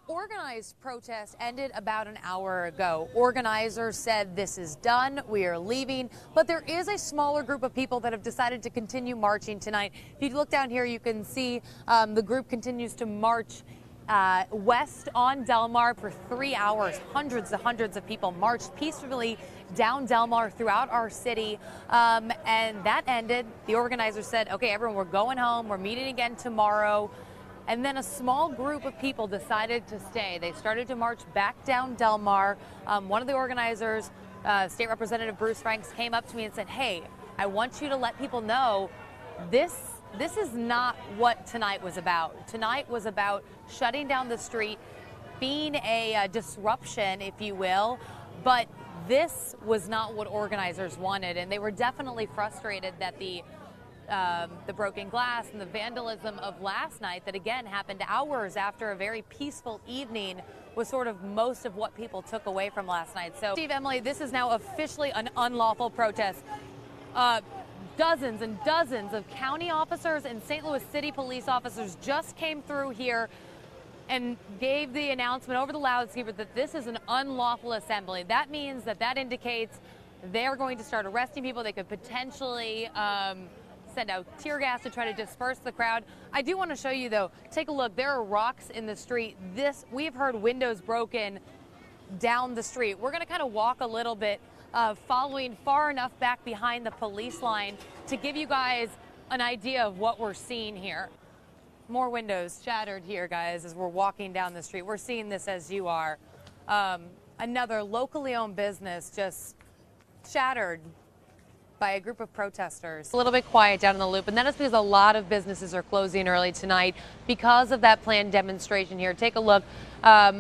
organized protest ended about an hour ago. Organizers said this is done, we are leaving, but there is a smaller group of people that have decided to continue marching tonight. If you look down here, you can see the group continues to march west on Del Mar for 3 hours. Hundreds of people marched peacefully down Del Mar throughout our city, and that ended. The organizers said, okay, everyone, we're going home, we're meeting again tomorrow. And then a small group of people decided to stay. They started to march back down Del Mar. One of the organizers, State Representative Bruce Franks, came up to me and said, hey, I want you to let people know this is not what tonight was about. Tonight was about shutting down the street, being a disruption, if you will, but this was not what organizers wanted, and they were definitely frustrated that the broken glass and the vandalism of last night that again happened hours after a very peaceful evening was sort of most of what people took away from last night. So, Steve, Emily, this is now officially an unlawful protest. Dozens and dozens of county officers and St. Louis City police officers just came through here and gave the announcement over the loudspeaker that this is an unlawful assembly. That means that indicates they're going to start arresting people. They could potentially send out tear gas to try to disperse the crowd. I do want to show you, though, take a look. There are rocks in the street. We've heard windows broken down the street. We're going to kind of walk a little bit, following far enough back behind the police line to give you guys an idea of what we're seeing here. More windows shattered here, guys, as we're walking down the street. We're seeing this as you are. Another locally owned business just shattered by a group of protesters. A little bit quiet down in the Loop, and that is because a lot of businesses are closing early tonight because of that planned demonstration here. Take a look.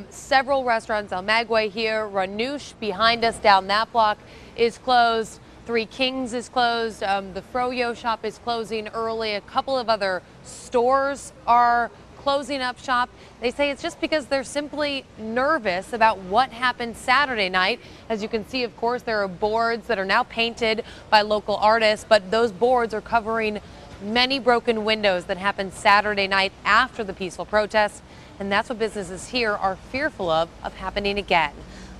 Several restaurants, El Magway here, Ranouche behind us down that block is closed. Three Kings is closed. The Froyo shop is closing early. A couple of other stores are closing up shop. They say it's just because they're simply nervous about what happened Saturday night. As you can see, of course, there are boards that are now painted by local artists, but those boards are covering many broken windows that happened Saturday night after the peaceful protest. And that's what businesses here are fearful of happening again.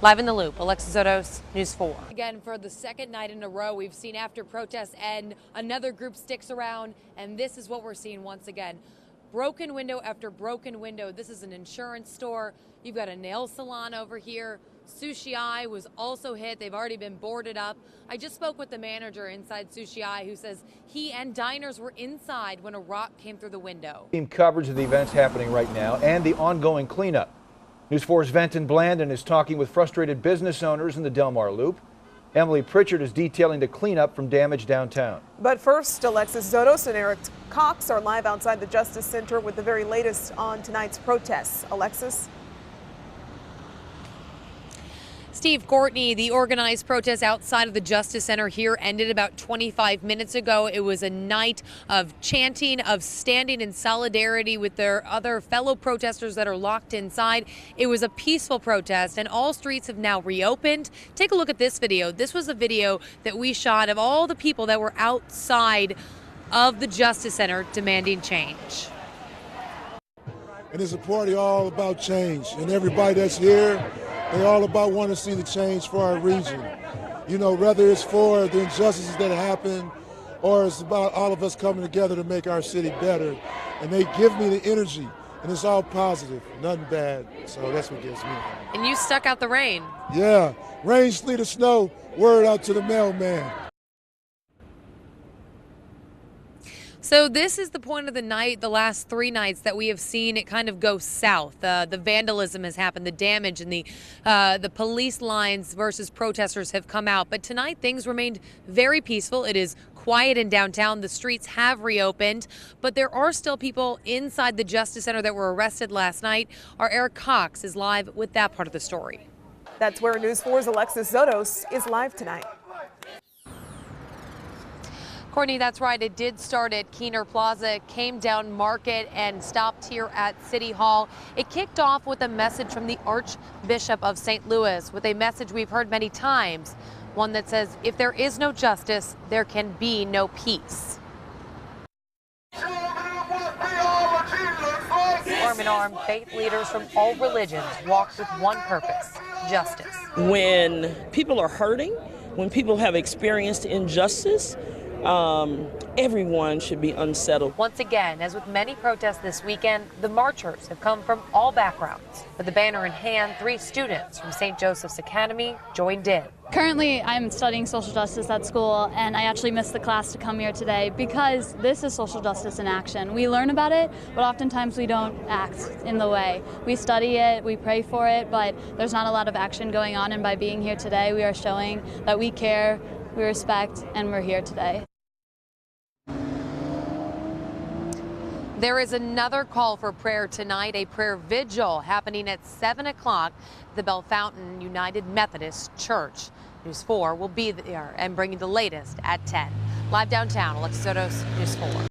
Live in the Loop, Alexis Zotos, News 4. Again, for the second night in a row, we've seen after protests end, another group sticks around, and this is what we're seeing once again. Broken window after broken window. This is an insurance store. You've got a nail salon over here. Sushi Eye was also hit. They've already been boarded up. I just spoke with the manager inside Sushi Eye who says he and diners were inside when a rock came through the window. Team coverage of the events happening right now and the ongoing cleanup. News 4's Venton Blandon is talking with frustrated business owners in the Del Mar Loop. Emily Pritchard is detailing the cleanup from damage downtown. But first, Alexis Zotos and Eric Cox are live outside the Justice Center with the very latest on tonight's protests. Alexis? Steve, Courtney, the organized protest outside of the Justice Center here ended about 25 minutes ago. It was a night of chanting, of standing in solidarity with their other fellow protesters that are locked inside. It was a peaceful protest, and all streets have now reopened. Take a look at this video. This was a video that we shot of all the people that were outside of the Justice Center demanding change. And it's a party all about change, and everybody that's here, they all about want to see the change for our region. You know, whether it's for the injustices that happen or it's about all of us coming together to make our city better. And they give me the energy, and it's all positive, nothing bad. So that's what gives me. And you stuck out the rain. Yeah, rain, sleet, or snow, word out to the mailman. So this is the point of the night, the last 3 nights that we have seen it kind of go south. The vandalism has happened, the damage, and the police lines versus protesters have come out. But tonight things remained very peaceful. It is quiet in downtown. The streets have reopened, but there are still people inside the Justice Center that were arrested last night. Our Eric Cox is live with that part of the story. That's where News 4's Alexis Zotos is live tonight. Courtney, that's right. It did start at Keener Plaza, came down Market, and stopped here at City Hall. It kicked off with a message from the Archbishop of St. Louis, with a message we've heard many times, one that says, if there is no justice, there can be no peace. even armed, faith leaders from all religions walked with one purpose: justice. When people are hurting, when people have experienced injustice, everyone should be unsettled. Once again, as with many protests this weekend, the marchers have come from all backgrounds. With the banner in hand, 3 students from St. Joseph's Academy joined in. Currently, I'm studying social justice at school, and I actually missed the class to come here today because this is social justice in action. We learn about it, but oftentimes we don't act in the way. We study it, we pray for it, but there's not a lot of action going on, and by being here today, we are showing that we care, we respect, and we're here today. There is another call for prayer tonight, a prayer vigil happening at 7 o'clock at the Bell Fountain United Methodist Church. News 4 will be there and bringing the latest at 10. Live downtown, Alexis Sotos, News 4.